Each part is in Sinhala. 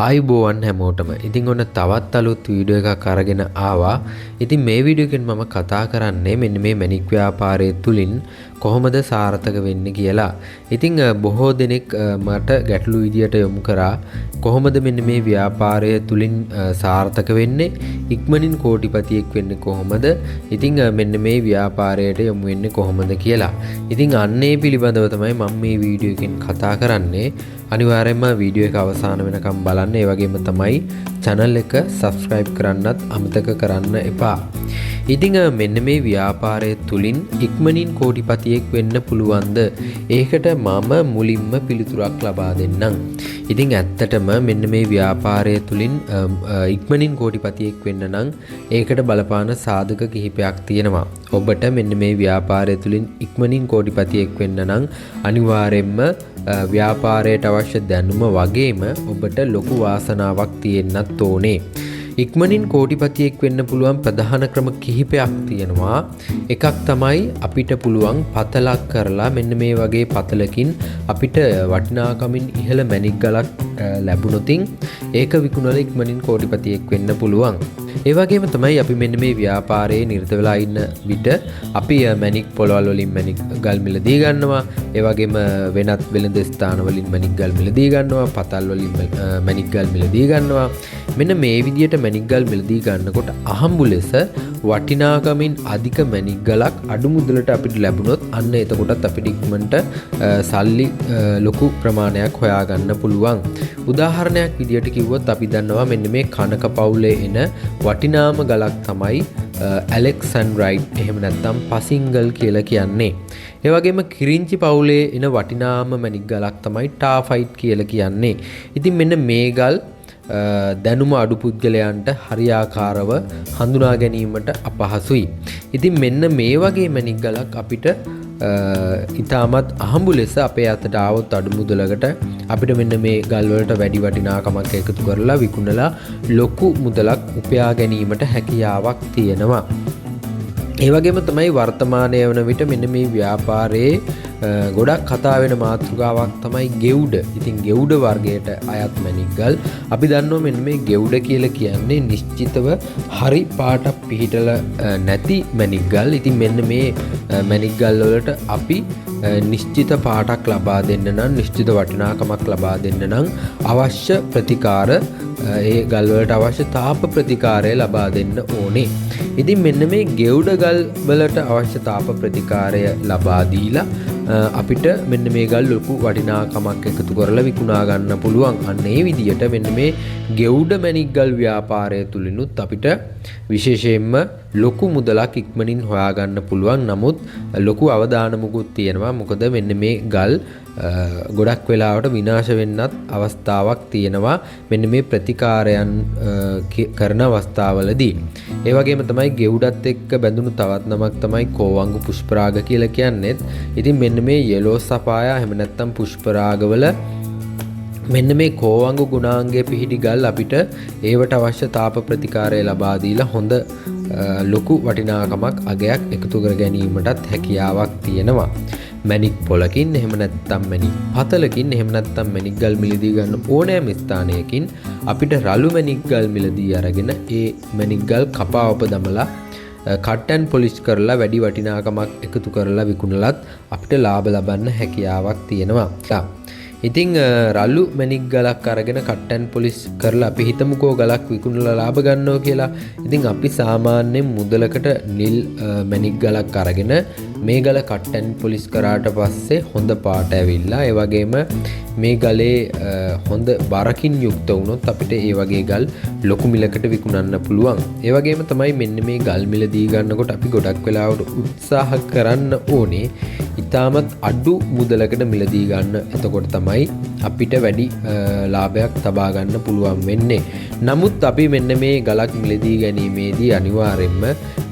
ආයුබෝවන් හැමෝටම. ඉතින් ඔන්න තවත් අලුත් වීඩියෝ එකක් අරගෙන ආවා. ඉතින් මේ වීඩියෝ එකෙන් මම කතා කරන්නේ මෙන්න මේ මැණික් ව්‍යාපාරය තුලින් කොහොමද සාර්ථක වෙන්නේ කියලා. ඉතින් බොහෝ දෙනෙක් මට ගැටලු විදියට යොමු කරා කොහොමද මෙන්න මේ ව්‍යාපාරය තුලින් සාර්ථක වෙන්නේ? ඉක්මනින් කෝටිපතියෙක් වෙන්නේ කොහොමද? ඉතින් මෙන්න මේ ව්‍යාපාරයට යොමු වෙන්නේ කොහොමද කියලා. ඉතින් අන්නේ පිළිබඳව තමයි මම මේ වීඩියෝ එකෙන් කතා කරන්නේ. අනිවාර්යයෙන්ම වීඩියෝ එක අවසාන වෙනකම් බලන්න. ඒ වගේම තමයි channel එක subscribe කරන්නත් අමතක කරන්න එපා. ඉතින් මෙන්න මේ ව්‍යාපාරය තුලින් ඉක්මනින් කෝටිපතියෙක් වෙන්න පුළුවන්ද? ඒකට මම මුලින්ම පිළිතුරක් ලබා දෙන්නම්. ඉතින් ඇත්තටම මෙන්න මේ ව්‍යාපාරය තුලින් ඉක්මනින් කෝටිපතියෙක් වෙන්න නම් ඒකට බලපාන සාධක කිහිපයක් තියෙනවා. ඔබට මෙන්න මේ ව්‍යාපාරය තුලින් ඉක්මනින් කෝටිපතියෙක් වෙන්න නම් අනිවාර්යයෙන්ම ව්‍යාපාරයට අවශ්‍ය දැනුම වගේම ඔබට ලොකු වාසනාවක් තියෙන්නත් ඕනේ. ඉක්මනින් කෝටිපතියෙක් වෙන්න පුළුවන් ප්‍රධාන ක්‍රම කිහිපයක් තියෙනවා. එකක් තමයි අපිට පුළුවන් පතලක් කරලා මෙන්න මේ වගේ පතලකින් අපිට වටිනාකමින් ඉහළ මැණික් ගලක් ලැබුණොතින් ඒක විකුණලා ඉක්මනින් කෝටිපතියෙක් වෙන්න පුළුවන්. ඒ වගේම තමයි අපි මෙන්න මේ ව්‍යාපාරයේ නිරත වෙලා ඉන්න විට අපි මැණික් පොළවල් වලින් මැණික් ගල් මිලදී ගන්නවා. ඒ වගේම වෙනත් වෙළඳ ස්ථාන වලින් මැණික් ගල් මිලදී ගන්නවා. පතල් වලින් මැණික් ගල් මිලදී ගන්නවා. මෙන්න මේ විදිහට මැණික් ගල් මිලදී ගන්නකොට අහම්බු ලෙස වටිනාකමින් අධික මැණික් ගලක් අඩු මුදලට අපිට ලැබුණොත් අන්න එතකොටත් අපිට ඉක්මනට සල්ලි ලොකු ප්‍රමාණයක් හොයාගන්න පුළුවන්. උදාහරණයක් විදියට කිව්වොත් අපි දන්නවා මෙන්න මේ කනක පවුලේ එන වටිනාම ගලක් තමයි ඇලෙක්සැන්ඩ්‍රයිට් එහෙම නැත්නම් පසිංගල් කියලා කියන්නේ. ඒ වගේම කිරින්චි පවුලේ එන වටිනාම මැණික් ගලක් තමයි ටාෆයිට් කියලා කියන්නේ. ඉතින් මෙන්න මේ ගල් දැනුම අඩු පුද්ගලයන්ට හරියාකාරව හඳුනා ගැනීමට අපහසුයි. ඉතින් මෙන්න මේ වගේ මැණික් ගලක් අපිට ඉතාමත් අහඹු ලෙස අපේ අතට ආවොත් අඩු මුදලකට අපිට මෙන්න මේ ගල් වලට වැඩි වටිනාකමක් එකතු කරලා විකුණලා ලොකු මුදලක් උපයා ගැනීමට හැකියාවක් තියෙනවා. ඒ වගේම තමයි වර්තමානයේ වන විට මෙන්න මේ ව්‍යාපාරයේ ගොඩක් කතා වෙන මාතෘකාවක් තමයි ගෙවුඩ. ඉතින් ගෙවුඩ වර්ගයට අයත් මැණික් ගල්. අපි දන්නවා මෙන්න මේ ගෙවුඩ කියලා කියන්නේ නිශ්චිතව හරි පාටක් පිහිටලා නැති මැණික් ගල්. ඉතින් මෙන්න මේ මැණික් ගල් වලට අපි නිශ්චිත පාටක් ලබා දෙන්න නම් නිශ්චිත වටිනාකමක් ලබා දෙන්න නම් අවශ්‍ය ප්‍රතිකාර ඒ ගල් වලට අවශ්‍ය තාප ප්‍රතිකාරය ලබා දෙන්න ඕනේ. ඉතින් මෙන්න මේ ගෙවුඩ ගල් වලට අවශ්‍ය තාප ප්‍රතිකාරය ලබා දීලා අපිට මෙන්න මේ ගල් ලොකු වටිනාකමක් එකතු කරලා විකුණා ගන්න පුළුවන්. අන්න ඒ විදිහට මෙන්න මේ ගෙවුඩ මැණික් ගල් ව්‍යාපාරය තුලිනුත් අපිට විශේෂයෙන්ම ලොකු මුදලක් ඉක්මනින් හොයා ගන්න පුළුවන්. නමුත් ලොකු අවදානමකුත් තියෙනවා. මොකද මෙන්න මේ ගල් ගොඩක් වෙලාවට විනාශ වෙන්නත් අවස්ථාවක් තියෙනවා මෙන්න මේ ප්‍රතිකාරයන් කරන අවස්ථාවලදී. ඒ වගේම තමයි ගෙවුඩත් එක්ක බැඳුණු තවත් නමක් තමයි කෝවංගු පුෂ්පරාග කියලා කියන්නේත්. ඉතින් මෙන්න මේ යෙලෝ සපායා එහෙම නැත්නම් පුෂ්පරාගවල මෙන්න මේ කෝවංගු ගුණාංගයේ පිහිටි ගල් අපිට ඒවට අවශ්‍ය තාප ප්‍රතිකාරය ලබා දීලා හොඳ ලොකු වටිනාකමක් අගයක් එකතු කර ගැනීමටත් හැකියාවක් තියෙනවා. මැණික් පොලකින් එහෙම නැත්නම් මැණික් පතලකින් එහෙම නැත්නම් මැණික් ගල් මිලදී ගන්න ඕනෑම ස්ථානයකින් අපිට රළු මැණික් ගල් මිලදී අරගෙන ඒ මැණික් ගල් කපාවප දමලා කට් ඇන්ඩ් පොලිෂ් කරලා වැඩි වටිනාකමක් එකතු කරලා විකුණලත් අපිට ලාභ ලබන්න හැකියාවක් තියෙනවා. ඉතින් රළු මැණික් ගලක් අරගෙන කට් ඇන්ඩ් පොලිෂ් කරලා අපි හිතමුකෝ ගලක් විකුණලා ලාභ ගන්නවා කියලා. ඉතින් අපි සාමාන්‍යයෙන් මුදලකට නිල් මැණික් ගලක් අරගෙන මේ ගල කට් ඇන්ඩ් පොලිෂ් කරාට පස්සේ හොඳ පාට ඇවිල්ලා ඒ වගේම මේ ගලේ හොඳ බරකින් යුක්ත වුණොත් අපිට ඒ වගේ ගල් ලොකු මිලකට විකුණන්න පුළුවන්. ඒ වගේම තමයි මෙන්න මේ ගල් මිලදී ගන්නකොට අපි ගොඩක් වෙලාවට උත්සාහ කරන්න ඕනේ ඉතාමත් අඩු මුදලකට මිලදී ගන්න. එතකොට තමයි අපිට වැඩි ලාභයක් තබා ගන්න පුළුවන් වෙන්නේ. නමුත් අපි මෙන්න මේ ගලක් මිලදී ගැනීමේදී අනිවාර්යයෙන්ම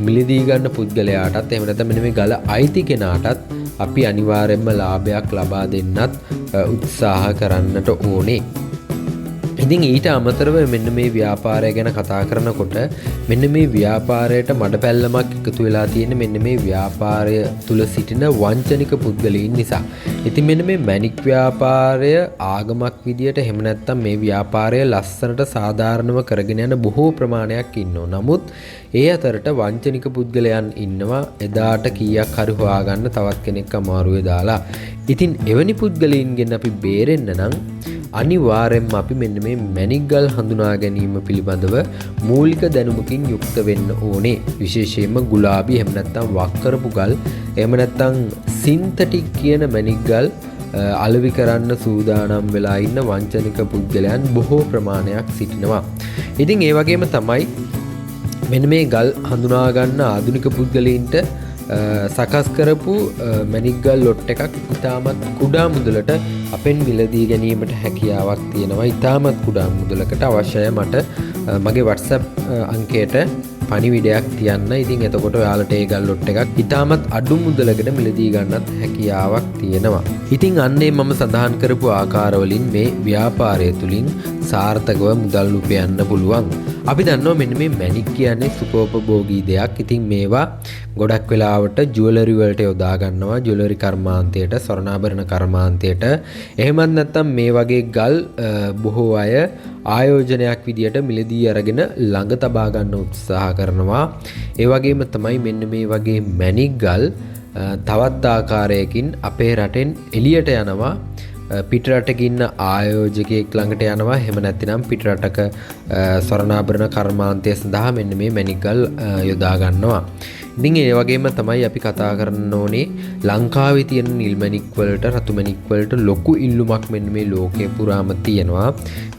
මිලදී ගන්න පුද්ගලයාටත් එහෙම නැත්නම් මෙන්න මේ ගල අයිති කෙනාටත් අපි අනිවාර්යයෙන්ම ලාභයක් ලබා දෙන්නත් උත්සාහ කරන්නට ඕනේ. ඉතින් ඊට අමතරව මෙන්න මේ ව්‍යාපාරය ගැන කතා කරනකොට මෙන්න මේ ව්‍යාපාරයට මඩ පැල්ලමක් එකතු වෙලා තියෙන මෙන්න මේ ව්‍යාපාරය තුල සිටින වංචනික පුද්ගලයන් නිසා. ඉතින් මෙන්න මේ මැණික් ව්‍යාපාරය ආගමක් විදියට එහෙම නැත්නම් මේ ව්‍යාපාරය ලස්සනට සාධාරණව කරගෙන යන බොහෝ ප්‍රමාණයක් ඉන්නවා. නමුත් ඒ අතරට වංචනික පුද්ගලයන් ඉන්නවා එදාට කීයක් හරි හොයාගන්න තවත් කෙනෙක් අමාරුවේ දාලා. ඉතින් එවැනි පුද්ගලයන්ගෙන් අපි බේරෙන්න නම් අනිවාර්යෙන්ම අපි මෙන්න මේ මැණික් ගල් හඳුනා ගැනීම පිළිබඳව මූලික දැනුමකින් යුක්ත වෙන්න ඕනේ. විශේෂයෙන්ම ගුලාබි එහෙම නැත්නම් වක් කරපු ගල් එහෙම නැත්නම් සින්තටික් කියන මැණික් ගල් අලෙවි කරන්න සූදානම් වෙලා ඉන්න වංචනික පුද්ගලයන් බොහෝ ප්‍රමාණයක් සිටිනවා. ඉතින් ඒ වගේම තමයි මෙන්න මේ ගල් හඳුනා ගන්න ආධුනික පුද්ගලයින්ට සකස් කරපු මැණික් ගල් ලොට් එකක් ඉතාමත් කුඩා මුදලට අපෙන් මිලදී ගැනීමට හැකියාවක් තියෙනවා. ඉතාමත් කුඩා මුදලකට අවශ්‍යයි මට මගේ WhatsApp අංකයට පණිවිඩයක් තියන්න. ඉතින් එතකොට ඔයාලට ඒ ගල් ලොට් එකක් ඉතාමත් අඩු මුදලකට මිලදී ගන්නත් හැකියාවක් තියෙනවා. ඉතින් අන්නේ මම සඳහන් කරපු ආකාරවලින් මේ ව්‍යාපාරය තුලින් සාර්ථකව මුදල් උපයන්න පුළුවන්. අපි දන්නවා මෙන්න මේ මැණික් කියන්නේ සුඛෝපභෝගී දෙයක්. ඉතින් මේවා ගොඩක් වෙලාවට ජුවලරි වලට යොදා ගන්නවා. ජුවලරි කර්මාන්තයට, ස්වර්ණාභරණ කර්මාන්තයට. එහෙමත් නැත්නම් මේ වගේ ගල් බොහෝ අය ආයෝජනයක් විදියට මිලදී අරගෙන ළඟ තබා ගන්න උත්සාහ කරනවා. ඒ වගේම තමයි මෙන්න මේ වගේ මැණික් ගල් තවත් ආකාරයකින් අපේ රටෙන් එළියට යනවා. පිටරටක ඉන්න ආයෝජකයෙක් ළඟට යනවා. එහෙම නැත්නම් පිටරටක ස්වර්ණාභරණ කර්මාන්තය සඳහා මෙන්න මේ මැණික් ගල් යොදා ගන්නවා. ඉතින් ඒ වගේම තමයි අපි කතා කරන්න ඕනේ ලංකාවේ තියෙන නිල් මැණික් වලට, රතු මැණික් වලට ලොකු ඉල්ලුමක් මෙන්න මේ ලෝකේ පුරාම තියෙනවා.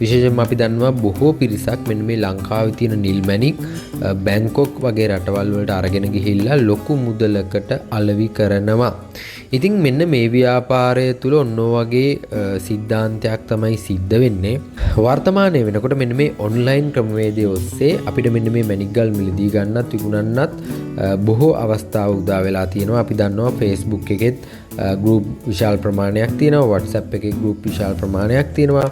විශේෂයෙන්ම අපි දන්නවා බොහෝ පිරිසක් මෙන්න මේ ලංකාවේ තියෙන නිල් මැණික් බැංකොක් වගේ රටවල් වලට අරගෙන ගිහිල්ලා ලොකු මුදලකට අලෙවි කරනවා. ඉතින් මෙන්න මේ ව්‍යාපාරය තුල ඔන්න වගේ සිද්ධාන්තයක් තමයි සිද්ධ වෙන්නේ. වර්තමානයේ වෙනකොට මෙන්න මේ ඔන්ලයින් ක්‍රමවේදය ඔස්සේ අපිට මෙන්න මේ මැණික් ගල් මිලදී ගන්නත් විකුණන්නත් බොහෝ අවස්ථා උදා වෙලා තියෙනවා. අපි දන්නවා Facebook එකෙත් ගෲප් විශාල ප්‍රමාණයක් තියෙනවා. WhatsApp එකේ ගෲප් විශාල ප්‍රමාණයක් තියෙනවා.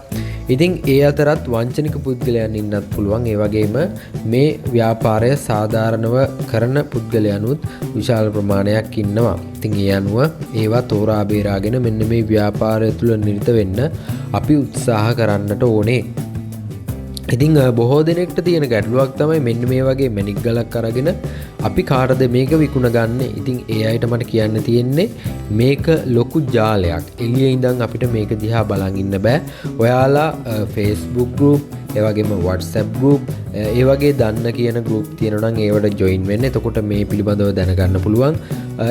ඉතින් ඒ අතරත් වංචනික පුද්ගලයන් ඉන්නත් පුළුවන්. ඒ වගේම මේ ව්‍යාපාරය සාධාරණව කරන පුද්ගලයන්ුත් විශාල ප්‍රමාණයක් ඉන්නවා. ඉතින් ඒ අනුව ඒවා තෝරා බේරාගෙන මෙන්න මේ ව්‍යාපාරය තුල නිරත වෙන්න අපි උත්සාහ කරන්නට ඕනේ. ඉතින් බොහෝ දෙනෙක්ට තියෙන ගැටලුවක් තමයි මෙන්න මේ වගේ මැණික් ගලක් අරගෙන අපි කාටද මේක විකුණගන්නේ. ඉතින් ඒ අයට මට කියන්න තියෙන්නේ මේක ලොකු ජාලයක්. එළියේ ඉඳන් අපිට මේක දිහා බලන් ඉන්න බෑ. ඔයාලා Facebook group, ඒ වගේම WhatsApp group, ඒ වගේ දන්න කියන group තියෙනවා නම් ඒවට join වෙන්න. එතකොට මේ පිළිබඳව දැනගන්න පුළුවන්.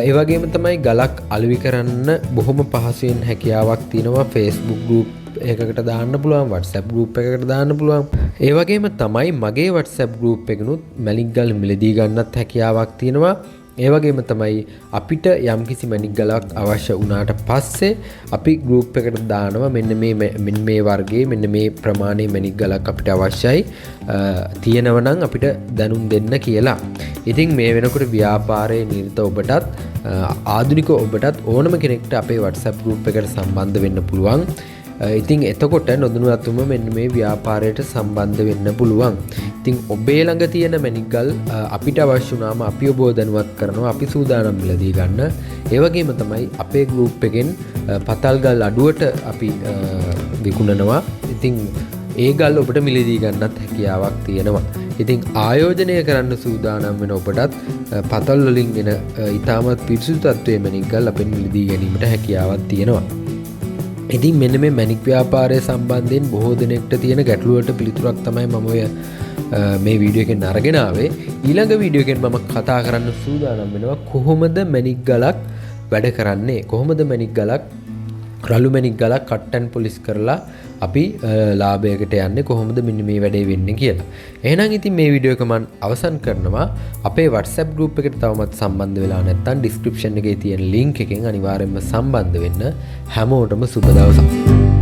ඒ වගේම තමයි ගලක් අලෙවි කරන්න බොහොම පහසුවෙන් හැකියාවක් තියෙනවා. Facebook group එකකට දාන්න පුළුවන්, WhatsApp group එකකට දාන්න පුළුවන්. ඒ වගේම තමයි මගේ WhatsApp group එකනොත් මැණික් ගල් මිලදී ගන්නත් හැකියාවක් තියෙනවා. ඒ වගේම තමයි අපිට යම්කිසි මැණික් ගලක් අවශ්‍ය වුණාට පස්සේ අපි group එකට දානවා මෙන්න මේ වර්ගයේ මෙන්න මේ ප්‍රමාණයේ මැණික් ගලක් අපිට අවශ්‍යයි තියෙනවා නම් අපිට දැනුම් දෙන්න කියලා. ඉතින් මේ වෙනකොට ව්‍යාපාරයේ නිරත ඔබටත් ආධුනික ඔබටත් ඕනම කෙනෙක්ට අපේ WhatsApp group එකට සම්බන්ධ වෙන්න පුළුවන්. ඉතින් එතකොට නොදැනුවත්වම මෙන්න මේ ව්‍යාපාරයට සම්බන්ධ වෙන්න පුළුවන්. ඉතින් ඔබේ ළඟ තියෙන මැණික් ගල් අපිට අවශ්‍ය වුණාම අපි ඔබව දැනුවත් කරනවා. අපි සූදානම් මිලදී ගන්න. ඒ වගේම තමයි අපේ group එකෙන් පතල් ගල් අඩුවට අපි විකුණනවා. ඉතින් ඒ ගල් ඔබට මිලදී ගන්නත් හැකියාවක් තියෙනවා. ඉතින් ආයෝජනය කරන්න සූදානම් වෙන ඔබටත් පතල් වලින් එන ඊටමත් පිරිසුදු තත්ත්වයේ මැණික් ගල් අපෙන් මිලදී ගැනීමට හැකියාවක් තියෙනවා. ඉතින් මෙන්න මේ මැණික් ව්‍යාපාරය සම්බන්ධයෙන් බොහෝ දෙනෙක්ට තියෙන ගැටලුවට පිළිතුරක් තමයි මම ඔය මේ වීඩියෝ එකෙන් අරගෙන ආවේ. ඊළඟ වීඩියෝ එකෙන් මම කතා කරන්න සූදානම් වෙනවා කොහොමද මැණික් ගලක් වැඩ කරන්නේ, කොහොමද මැණික් ගලක් රළු මැණික් ගලක් කට් ඇන්ඩ් පොලිෂ් කරලා අපි ලාභයකට යන්නේ, කොහොමද මෙන්න මේ වැඩේ වෙන්නේ කියලා. එහෙනම් ඉතින් මේ වීඩියෝ එක මම අවසන් කරනවා. අපේ WhatsApp group එකට තවමත් සම්බන්ධ වෙලා නැත්නම් description එකේ තියෙන link එකෙන් අනිවාර්යයෙන්ම සම්බන්ධ වෙන්න. හැමෝටම සුබ දවසක්.